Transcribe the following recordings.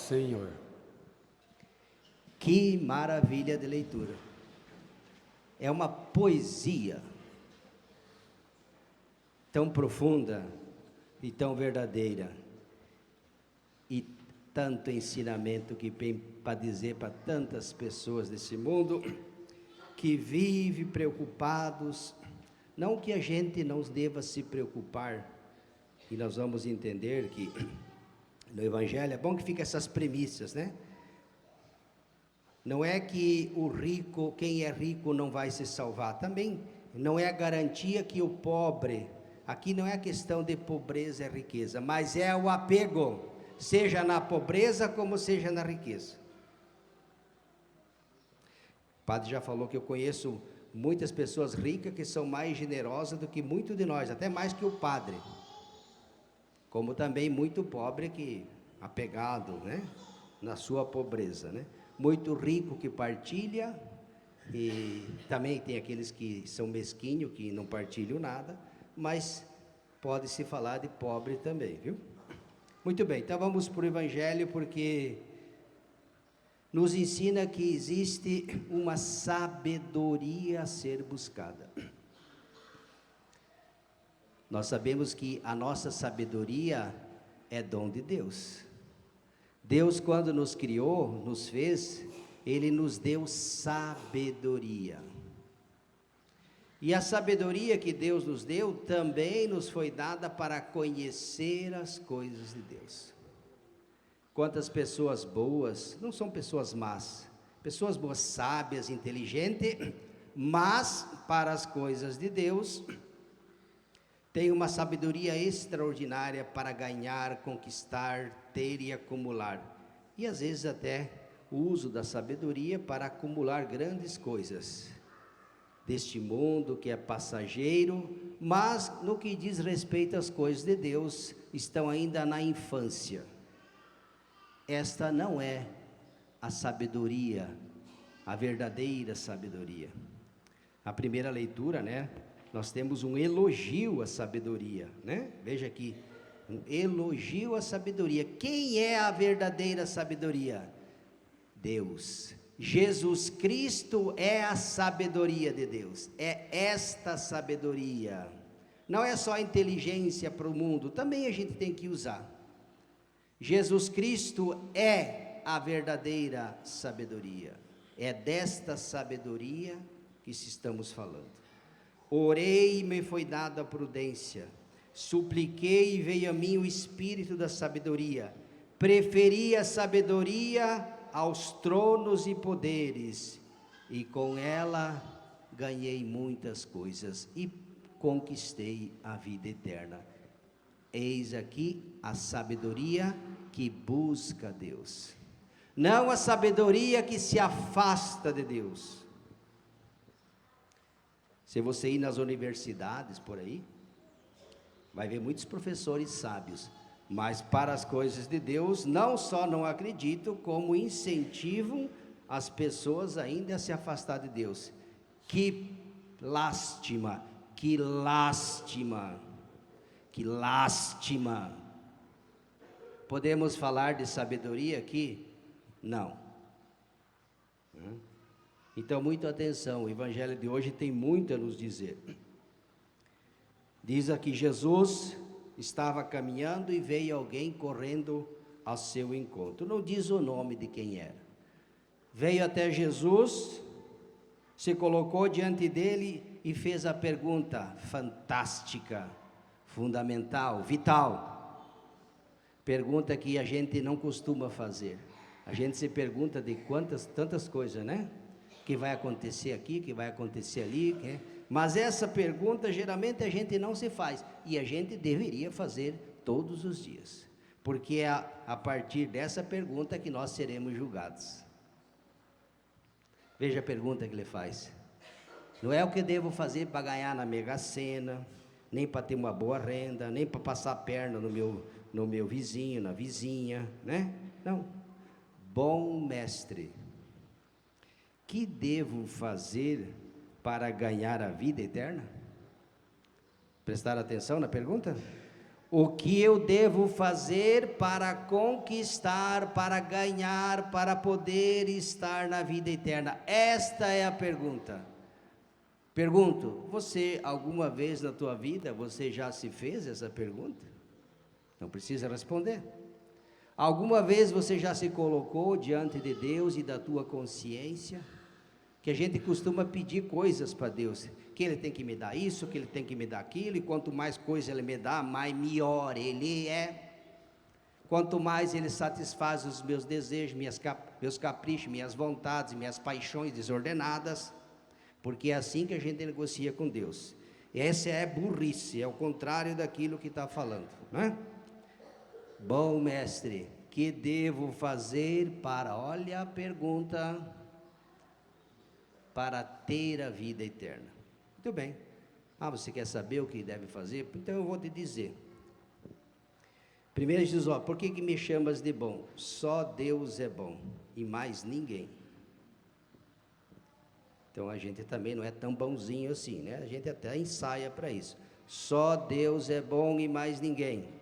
Senhor. Que maravilha de leitura. É uma poesia tão profunda e tão verdadeira, e tanto ensinamento que tem para dizer para tantas pessoas desse mundo que vivem preocupados. Não que a gente não deva se preocupar, e nós vamos entender que no Evangelho é bom que fica essas premissas, né? Não é que o rico, quem é rico não vai se salvar, também não é a garantia que o pobre, aqui não é a questão de pobreza e riqueza, mas é o apego, seja na pobreza como seja na riqueza. O padre já falou que eu conheço muitas pessoas ricas que são mais generosas do que muitos de nós, até mais que o padre, como também muito pobre que apegado, né, na sua pobreza, né? Muito rico que partilha, e também tem aqueles que são mesquinhos, que não partilham nada, mas pode-se falar de pobre também, viu? Muito bem, então vamos para o Evangelho, porque nos ensina que existe uma sabedoria a ser buscada. Nós sabemos que a nossa sabedoria é dom de Deus. Deus, quando nos criou, nos fez, Ele nos deu sabedoria. E a sabedoria que Deus nos deu também nos foi dada para conhecer as coisas de Deus. Quantas pessoas boas, não são pessoas más, pessoas boas, sábias, inteligentes, mas para as coisas de Deus, tem uma sabedoria extraordinária para ganhar, conquistar, ter e acumular. E às vezes até o uso da sabedoria para acumular grandes coisas deste mundo que é passageiro, mas no que diz respeito às coisas de Deus, estão ainda na infância. Esta não é a sabedoria, a verdadeira sabedoria. A primeira leitura, né? Nós temos um elogio à sabedoria, né? Veja aqui, um elogio à sabedoria. Quem é a verdadeira sabedoria? Deus. Jesus Cristo é a sabedoria de Deus. É esta sabedoria. Não é só inteligência para o mundo, também a gente tem que usar. Jesus Cristo é a verdadeira sabedoria. É desta sabedoria que estamos falando. Orei e me foi dada a prudência, supliquei e veio a mim o espírito da sabedoria, preferi a sabedoria aos tronos e poderes, e com ela ganhei muitas coisas e conquistei a vida eterna. Eis aqui a sabedoria que busca Deus, não a sabedoria que se afasta de Deus. Se você ir nas universidades por aí, vai ver muitos professores sábios, mas para as coisas de Deus, não só não acreditam, como incentivam as pessoas ainda a se afastar de Deus. Que lástima, que lástima, que lástima. Podemos falar de sabedoria aqui? Não. Então, muita atenção, o Evangelho de hoje tem muito a nos dizer. Diz aqui, Jesus estava caminhando e veio alguém correndo ao seu encontro. Não diz o nome de quem era. Veio até Jesus, se colocou diante dele e fez a pergunta fantástica, fundamental, vital. Pergunta que a gente não costuma fazer. A gente se pergunta de tantas coisas, né? Que vai acontecer aqui, que vai acontecer ali, mas essa pergunta geralmente a gente não se faz, e a gente deveria fazer todos os dias, porque é a partir dessa pergunta que nós seremos julgados. Veja a pergunta que ele faz: não é o que devo fazer para ganhar na Mega Sena, nem para ter uma boa renda, nem para passar a perna no meu vizinho, na vizinha, né? Não. Bom mestre, que devo fazer para ganhar a vida eterna? Prestaram atenção na pergunta? O que eu devo fazer para conquistar, para ganhar, para poder estar na vida eterna? Esta é a pergunta. Pergunto, você alguma vez na tua vida, você já se fez essa pergunta? Não precisa responder. Alguma vez você já se colocou diante de Deus e da tua consciência? Que a gente costuma pedir coisas para Deus, que Ele tem que me dar isso, que Ele tem que me dar aquilo, e quanto mais coisa Ele me dá, mais melhor Ele é. Quanto mais Ele satisfaz os meus desejos, meus caprichos, minhas vontades, minhas paixões desordenadas, porque é assim que a gente negocia com Deus. Essa é burrice, é o contrário daquilo que está falando, não é? Bom mestre, que devo fazer para, olha a pergunta, para ter a vida eterna? Muito bem. Você quer saber o que deve fazer? Então eu vou te dizer. Primeiro Jesus, por que me chamas de bom? Só Deus é bom e mais ninguém. Então a gente também não é tão bonzinho assim, né? A gente até ensaia para isso. Só Deus é bom e mais ninguém.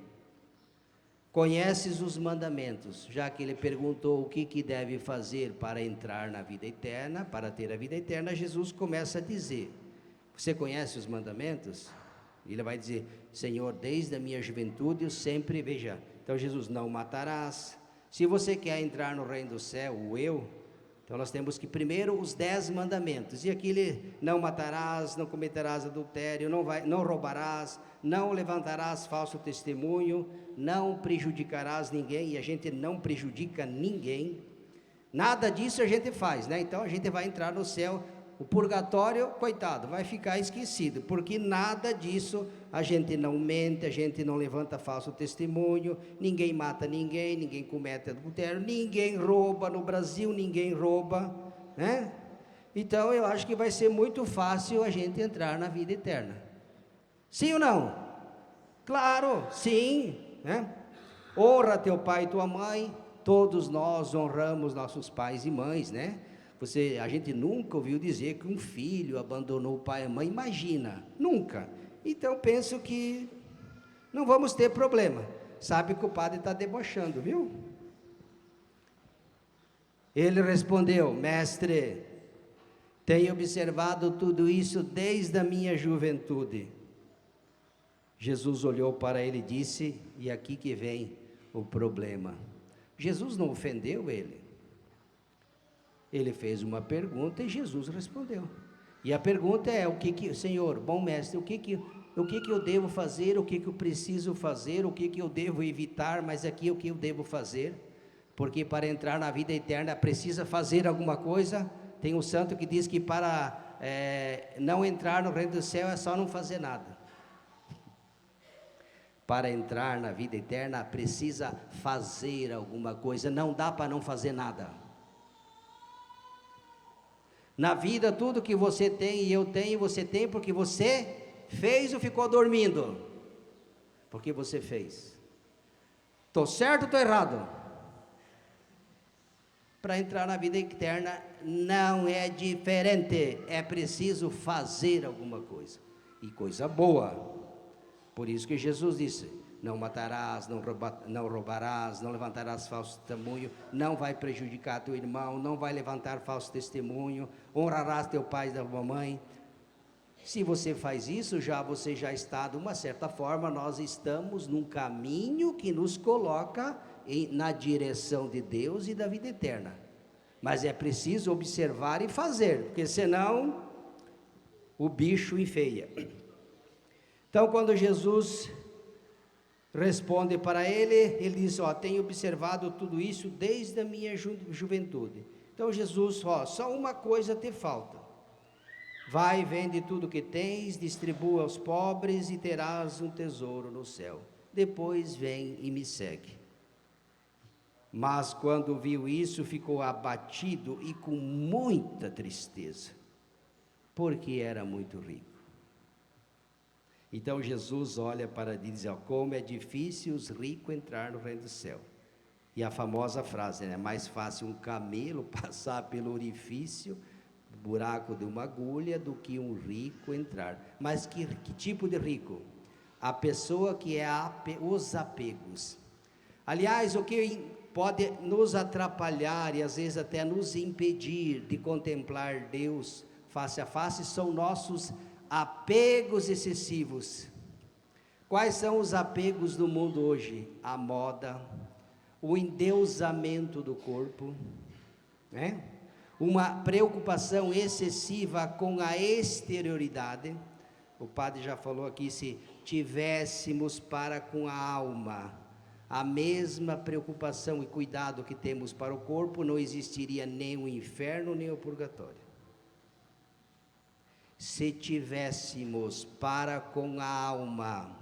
Conheces os mandamentos, já que ele perguntou o que deve fazer para entrar na vida eterna, para ter a vida eterna, Jesus começa a dizer, você conhece os mandamentos? Ele vai dizer, Senhor, desde a minha juventude eu sempre, veja, então Jesus, não matarás. Se você quer entrar no reino do céu, então nós temos que primeiro os 10 mandamentos, e aqui ele, não matarás, não cometerás adultério, não roubarás, não levantarás falso testemunho, não prejudicarás ninguém, e a gente não prejudica ninguém, nada disso a gente faz, né? Então a gente vai entrar no céu, o purgatório, coitado, vai ficar esquecido, porque nada disso, a gente não mente, a gente não levanta falso testemunho, ninguém mata ninguém, ninguém comete adultério, ninguém rouba no Brasil, ninguém rouba, né? Então eu acho que vai ser muito fácil a gente entrar na vida eterna. Sim ou não? Claro, sim, né? Honra teu pai e tua mãe, todos nós honramos nossos pais e mães, né? A gente nunca ouviu dizer que um filho abandonou o pai e a mãe, imagina, nunca. Então penso que não vamos ter problema. Sabe que o padre está debochando, viu? Ele respondeu, mestre, tenho observado tudo isso desde a minha juventude. Jesus olhou para ele e disse, e aqui que vem o problema. Jesus não ofendeu ele. Ele fez uma pergunta e Jesus respondeu. E a pergunta é, Senhor, bom mestre, o que eu devo fazer, o que eu preciso fazer, o que eu devo evitar, mas aqui o que eu devo fazer? Porque para entrar na vida eterna precisa fazer alguma coisa. Tem um santo que diz que para não entrar no reino do céu é só não fazer nada. Para entrar na vida eterna precisa fazer alguma coisa, não dá para não fazer nada. Na vida tudo que você tem e eu tenho, você tem porque você fez ou ficou dormindo? Porque você fez. Estou certo ou estou errado? Para entrar na vida eterna não é diferente, é preciso fazer alguma coisa, e coisa boa. Por isso que Jesus disse, não matarás, não roubarás, não levantarás falso testemunho, não vai prejudicar teu irmão, não vai levantar falso testemunho, honrarás teu pai e tua mãe. Se você faz isso, você já está, de uma certa forma, nós estamos num caminho que nos coloca na direção de Deus e da vida eterna. Mas é preciso observar e fazer, porque senão o bicho enfeia. Então, quando Jesus responde para ele, ele diz, tenho observado tudo isso desde a minha juventude. Então Jesus, só uma coisa te falta. Vai, vende tudo que tens, distribua aos pobres e terás um tesouro no céu. Depois vem e me segue. Mas quando viu isso, ficou abatido e com muita tristeza, porque era muito rico. Então Jesus olha para ele e diz, como é difícil os ricos entrar no reino do céu. E a famosa frase, né? Mais fácil um camelo passar pelo orifício, buraco de uma agulha, do que um rico entrar. Mas que tipo de rico? A pessoa que é os apegos. Aliás, o que pode nos atrapalhar e às vezes até nos impedir de contemplar Deus face a face são nossos apegos excessivos. Quais são os apegos do mundo hoje? A moda, o endeusamento do corpo, né? Uma preocupação excessiva com a exterioridade. O padre já falou aqui, se tivéssemos para com a alma a mesma preocupação e cuidado que temos para o corpo, não existiria nem o inferno nem o purgatório. Se tivéssemos para com a alma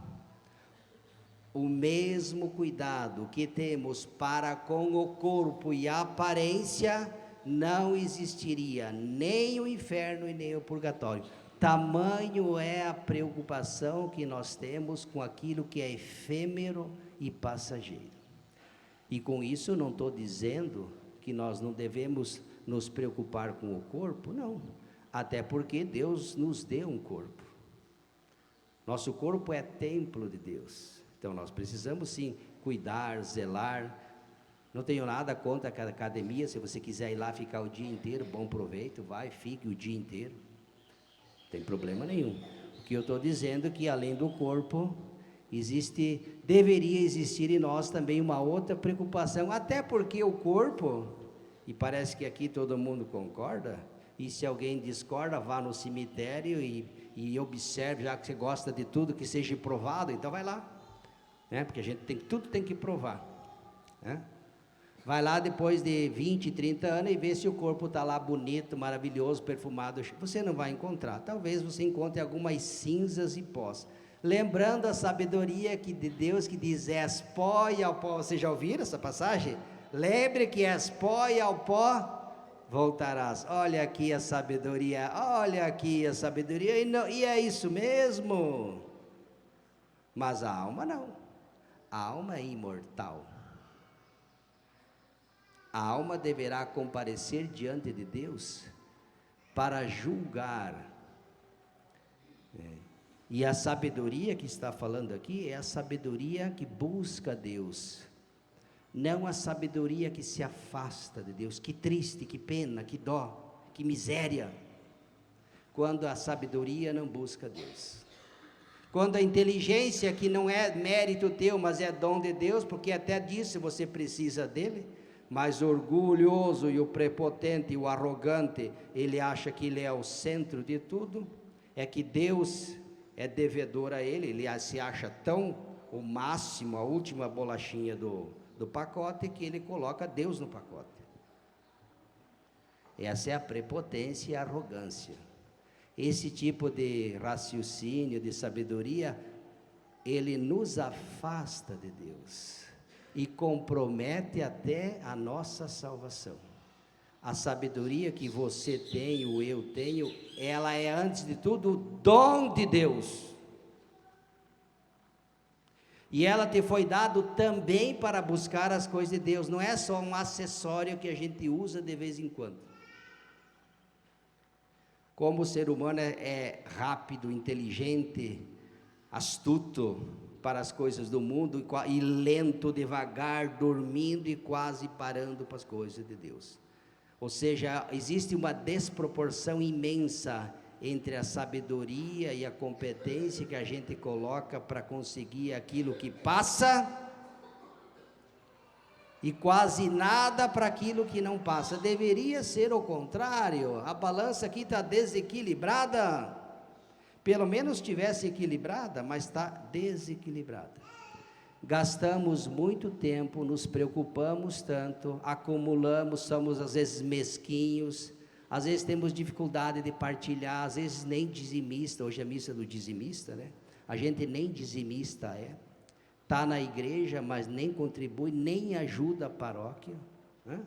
o mesmo cuidado que temos para com o corpo e a aparência, não existiria nem o inferno e nem o purgatório. Tamanho é a preocupação que nós temos com aquilo que é efêmero e passageiro. E com isso eu não estou dizendo que nós não devemos nos preocupar com o corpo, não. Até porque Deus nos deu um corpo. Nosso corpo é templo de Deus. Então nós precisamos sim cuidar, zelar. Não tenho nada contra a academia, se você quiser ir lá ficar o dia inteiro, bom proveito, vai, fique o dia inteiro. Não tem problema nenhum. O que eu estou dizendo é que além do corpo, deveria existir em nós também uma outra preocupação, até porque o corpo, e parece que aqui todo mundo concorda, e se alguém discorda, vá no cemitério e observe, já que você gosta de tudo que seja provado, então vai lá, né? Porque a gente tudo tem que provar, né? Vai lá depois de 20, 30 anos e vê se o corpo está lá bonito, maravilhoso, perfumado. Você não vai encontrar, talvez você encontre algumas cinzas e pós. Lembrando a sabedoria de Deus que diz, és pó e ao pó. Vocês já ouviram essa passagem? Lembre que és pó e ao pó voltarás. Olha aqui a sabedoria, olha aqui a sabedoria, e é isso mesmo. Mas a alma não, a alma é imortal. A alma deverá comparecer diante de Deus para julgar. E a sabedoria que está falando aqui é a sabedoria que busca Deus, não a sabedoria que se afasta de Deus. Que triste, que pena, que dó, que miséria, quando a sabedoria não busca Deus. Quando a inteligência, que não é mérito teu, mas é dom de Deus, porque até disso você precisa dele, mas o orgulhoso e o prepotente e o arrogante, ele acha que ele é o centro de tudo, é que Deus é devedor a ele se acha tão o máximo, a última bolachinha do pacote, que ele coloca Deus no pacote. Essa é a prepotência e a arrogância. Esse tipo de raciocínio, de sabedoria, ele nos afasta de Deus e compromete até a nossa salvação. A sabedoria que você tem, ou eu tenho, ela é antes de tudo dom de Deus. E ela te foi dado também para buscar as coisas de Deus, não é só um acessório que a gente usa de vez em quando. Como o ser humano é rápido, inteligente, astuto para as coisas do mundo, e lento, devagar, dormindo e quase parando para as coisas de Deus. Ou seja, existe uma desproporção imensa entre a sabedoria e a competência que a gente coloca para conseguir aquilo que passa, e quase nada para aquilo que não passa. Deveria ser o contrário. A balança aqui está desequilibrada. Pelo menos estivesse equilibrada, mas está desequilibrada. Gastamos muito tempo, nos preocupamos tanto, acumulamos, somos às vezes mesquinhos, às vezes temos dificuldade de partilhar, às vezes nem dizimista. Hoje é a missa do dizimista, né? A gente nem dizimista está na igreja, mas nem contribui, nem ajuda a paróquia, né?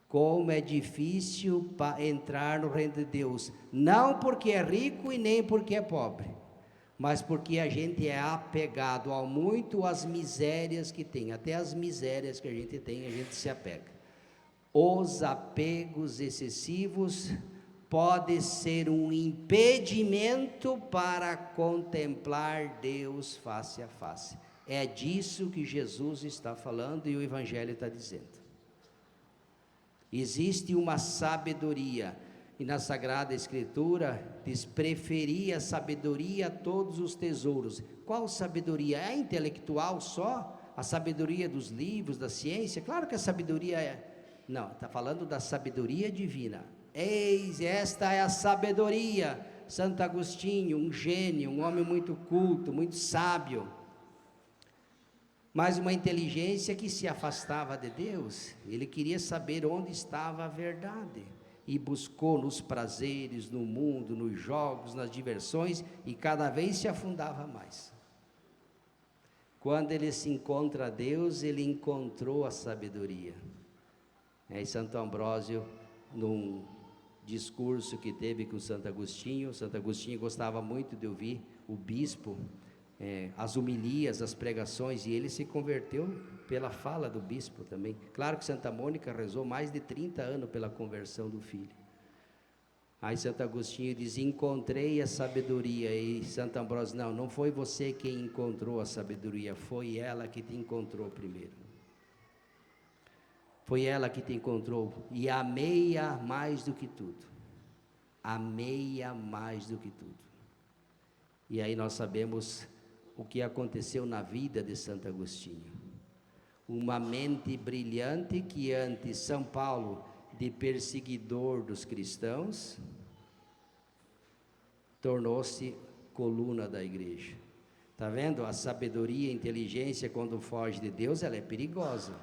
Como é difícil entrar no reino de Deus, não porque é rico e nem porque é pobre, mas porque a gente é apegado ao muito, às misérias que tem, até as misérias que a gente tem, a gente se apega. Os apegos excessivos pode ser um impedimento para contemplar Deus face a face. É disso que Jesus está falando e o Evangelho está dizendo. Existe uma sabedoria, e na Sagrada Escritura diz: preferir a sabedoria a todos os tesouros. Qual sabedoria? É a intelectual só? A sabedoria dos livros, da ciência? Claro que a sabedoria é... Não, está falando da sabedoria divina. Eis, esta é a sabedoria. Santo Agostinho, um gênio, um homem muito culto, muito sábio, mas uma inteligência que se afastava de Deus. Ele queria saber onde estava a verdade, e buscou nos prazeres, no mundo, nos jogos, nas diversões, e cada vez se afundava mais. Quando ele se encontra a Deus, ele encontrou a sabedoria. E Santo Ambrósio, num discurso que teve com Santo Agostinho gostava muito de ouvir o bispo, as homilias, as pregações, e ele se converteu pela fala do bispo também. Claro que Santa Mônica rezou mais de 30 anos pela conversão do filho. Aí Santo Agostinho diz: encontrei a sabedoria. E Santo Ambrósio: não foi você quem encontrou a sabedoria, foi ela que te encontrou primeiro. Foi ela que te encontrou, e amei-a mais do que tudo. Amei-a mais do que tudo. E aí nós sabemos o que aconteceu na vida de Santo Agostinho. Uma mente brilhante que antes São Paulo, de perseguidor dos cristãos, tornou-se coluna da igreja. Está vendo? A sabedoria, a inteligência, quando foge de Deus, ela é perigosa.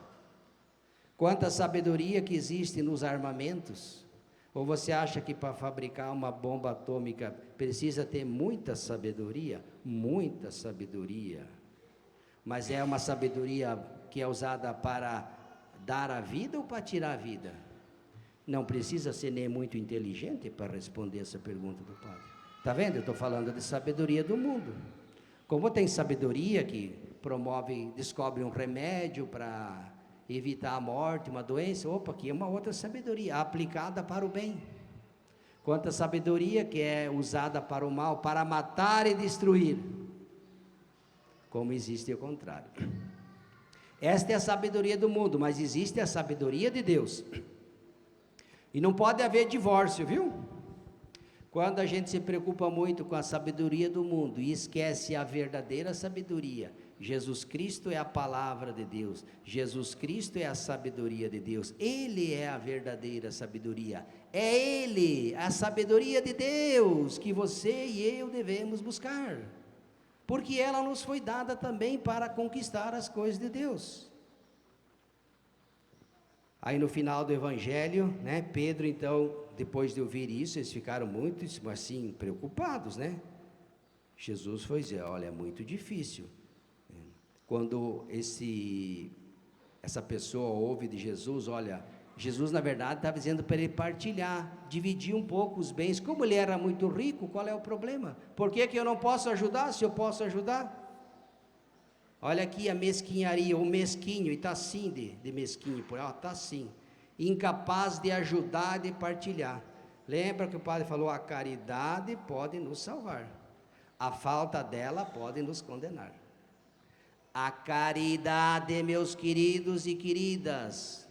Quanta sabedoria que existe nos armamentos. Ou você acha que para fabricar uma bomba atômica precisa ter muita sabedoria? Muita sabedoria. Mas é uma sabedoria que é usada para dar a vida ou para tirar a vida? Não precisa ser nem muito inteligente para responder essa pergunta do padre. Está vendo? Eu estou falando de sabedoria do mundo. Como tem sabedoria que promove, descobre um remédio para evitar a morte, uma doença, aqui é uma outra sabedoria, aplicada para o bem. Quanta sabedoria que é usada para o mal, para matar e destruir, como existe o contrário. Esta é a sabedoria do mundo, mas existe a sabedoria de Deus. E não pode haver divórcio, viu? Quando a gente se preocupa muito com a sabedoria do mundo e esquece a verdadeira sabedoria, Jesus Cristo é a palavra de Deus, Jesus Cristo é a sabedoria de Deus, Ele é a verdadeira sabedoria, é Ele, a sabedoria de Deus, que você e eu devemos buscar, porque ela nos foi dada também para conquistar as coisas de Deus. Aí no final do Evangelho, Pedro então, depois de ouvir isso, eles ficaram muito assim, preocupados, Jesus foi dizer: olha, é muito difícil. Quando essa pessoa ouve de Jesus, olha, Jesus na verdade estava dizendo para ele partilhar, dividir um pouco os bens. Como ele era muito rico, qual é o problema? Por que eu não posso ajudar, se eu posso ajudar? Olha aqui a mesquinharia, o mesquinho, e está assim de mesquinho, está assim, incapaz de ajudar, de partilhar. Lembra que o padre falou: a caridade pode nos salvar, a falta dela pode nos condenar. A caridade, meus queridos e queridas,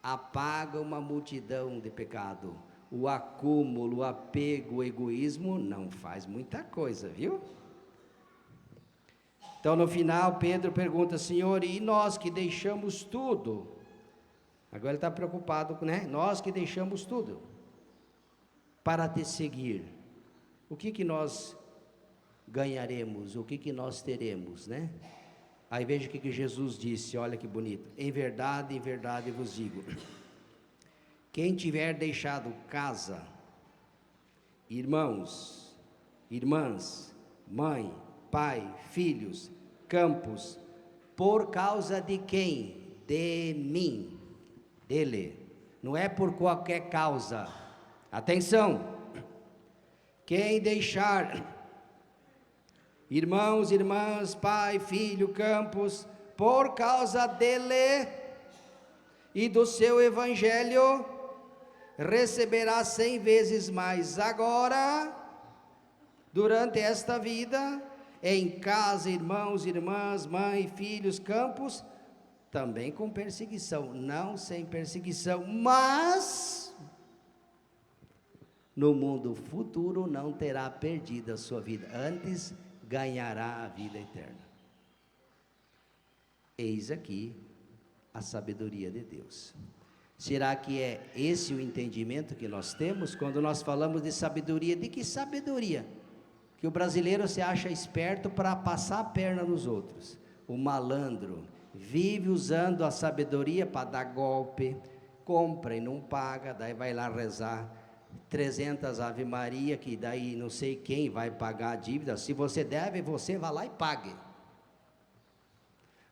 apaga uma multidão de pecado. O acúmulo, o apego, o egoísmo não faz muita coisa, viu? Então no final Pedro pergunta: Senhor, e nós que deixamos tudo? Agora ele está preocupado, nós que deixamos tudo para te seguir, o que nós ganharemos, o que nós teremos, Aí veja o que Jesus disse, olha que bonito: em verdade vos digo, quem tiver deixado casa, irmãos, irmãs, mãe, pai, filhos, campos, por causa de quem? De mim, dele, não é por qualquer causa. Atenção, quem deixar irmãos, irmãs, pai, filho, campos, por causa dele e do seu evangelho, receberá 100 vezes mais agora, durante esta vida, em casa, irmãos, irmãs, mãe, filhos, campos, também com perseguição, não sem perseguição, mas no mundo futuro não terá perdido a sua vida, antes ganhará a vida eterna. Eis aqui a sabedoria de Deus. Será que é esse o entendimento que nós temos quando nós falamos de sabedoria? De que sabedoria? Que o brasileiro se acha esperto para passar a perna nos outros. O malandro vive usando a sabedoria para dar golpe, compra e não paga, daí vai lá rezar 300 Ave Maria, que daí não sei quem vai pagar a dívida. Se você deve, você vai lá e pague.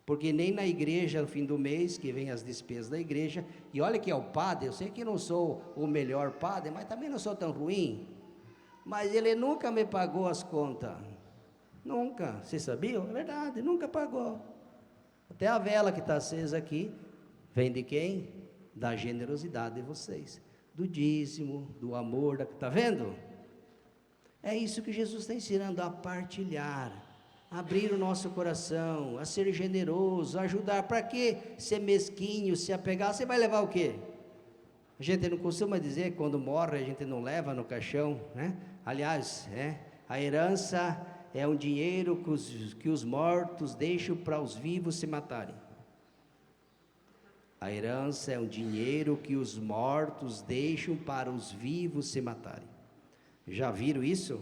Porque nem na igreja, no fim do mês, que vem as despesas da igreja, e olha que é o padre, eu sei que não sou o melhor padre, mas também não sou tão ruim, mas ele nunca me pagou as contas, nunca, vocês sabiam? É verdade, nunca pagou. Até a vela que está acesa aqui, vem de quem? Da generosidade de vocês, do dízimo, do amor, está vendo? É isso que Jesus está ensinando, a partilhar, abrir o nosso coração, a ser generoso, a ajudar. Para que ser mesquinho, se apegar? Você vai levar o quê? A gente não costuma dizer que quando morre a gente não leva no caixão, né? Aliás, a herança é um dinheiro que os mortos deixam para os vivos se matarem. A herança é um dinheiro que os mortos deixam para os vivos se matarem. Já viram isso?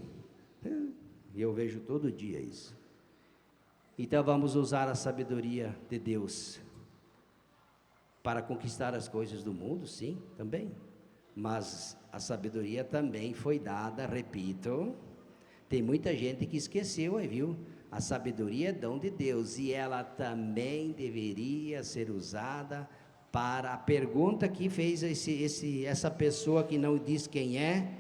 Eu vejo todo dia isso. Então vamos usar a sabedoria de Deus para conquistar as coisas do mundo, sim, também. Mas a sabedoria também foi dada, repito, tem muita gente que esqueceu aí, viu? A sabedoria é dom de Deus e ela também deveria ser usada para a pergunta que fez essa pessoa que não diz quem é,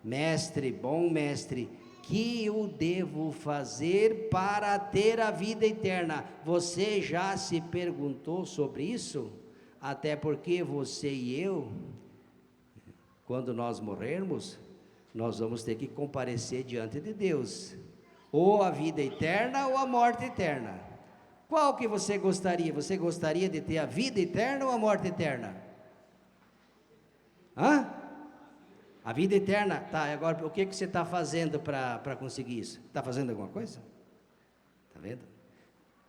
mestre, bom mestre, que eu devo fazer para ter a vida eterna? Você já se perguntou sobre isso? Até porque você e eu, quando nós morrermos, nós vamos ter que comparecer diante de Deus, ou a vida eterna ou a morte eterna. Qual que você gostaria? Você gostaria de ter a vida eterna ou a morte eterna? A vida eterna, tá, agora o que você está fazendo para conseguir isso? Está fazendo alguma coisa? Está vendo?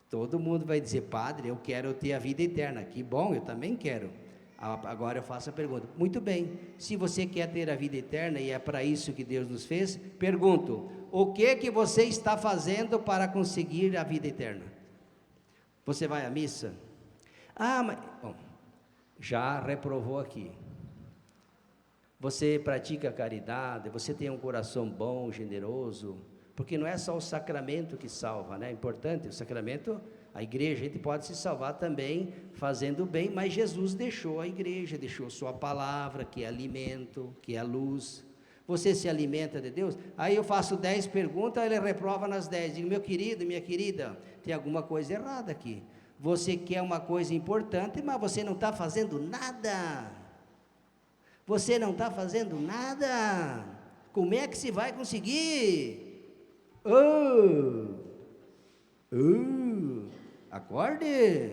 Todo mundo vai dizer, padre, eu quero ter a vida eterna. Que bom, eu também quero. Agora eu faço a pergunta, muito bem, se você quer ter a vida eterna e é para isso que Deus nos fez, pergunto, o que você está fazendo para conseguir a vida eterna? Você vai à missa? Mas, bom, já reprovou aqui. Você pratica caridade, você tem um coração bom, generoso, porque não é só o sacramento que salva, né? É importante, o sacramento, a igreja, a gente pode se salvar também fazendo bem, mas Jesus deixou a igreja, deixou sua palavra, que é alimento, que é luz. Você se alimenta de Deus? Aí eu faço 10 perguntas, ele reprova nas 10, digo, meu querido, minha querida, tem alguma coisa errada aqui. Você quer uma coisa importante, mas você não está fazendo nada. Você não está fazendo nada. Como é que se vai conseguir? Acorde.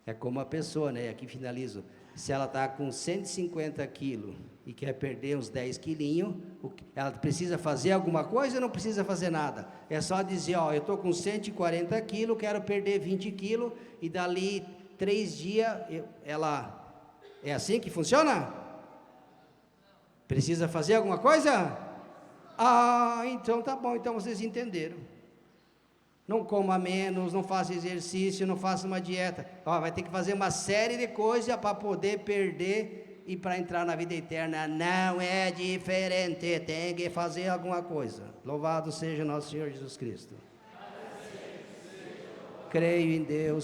É como a pessoa, né? Aqui finalizo. Se ela está com 150 quilos e quer perder uns 10 quilinhos, ela precisa fazer alguma coisa ou não precisa fazer nada? É só dizer, ó, eu estou com 140 quilos, quero perder 20 quilos, e dali 3 dias, ela... É assim que funciona? Precisa fazer alguma coisa? Então tá bom, então vocês entenderam. Não coma menos, não faça exercício, não faça uma dieta. Vai ter que fazer uma série de coisas para poder perder e para entrar na vida eterna. Não é diferente, tem que fazer alguma coisa. Louvado seja nosso Senhor Jesus Cristo. Creio em Deus.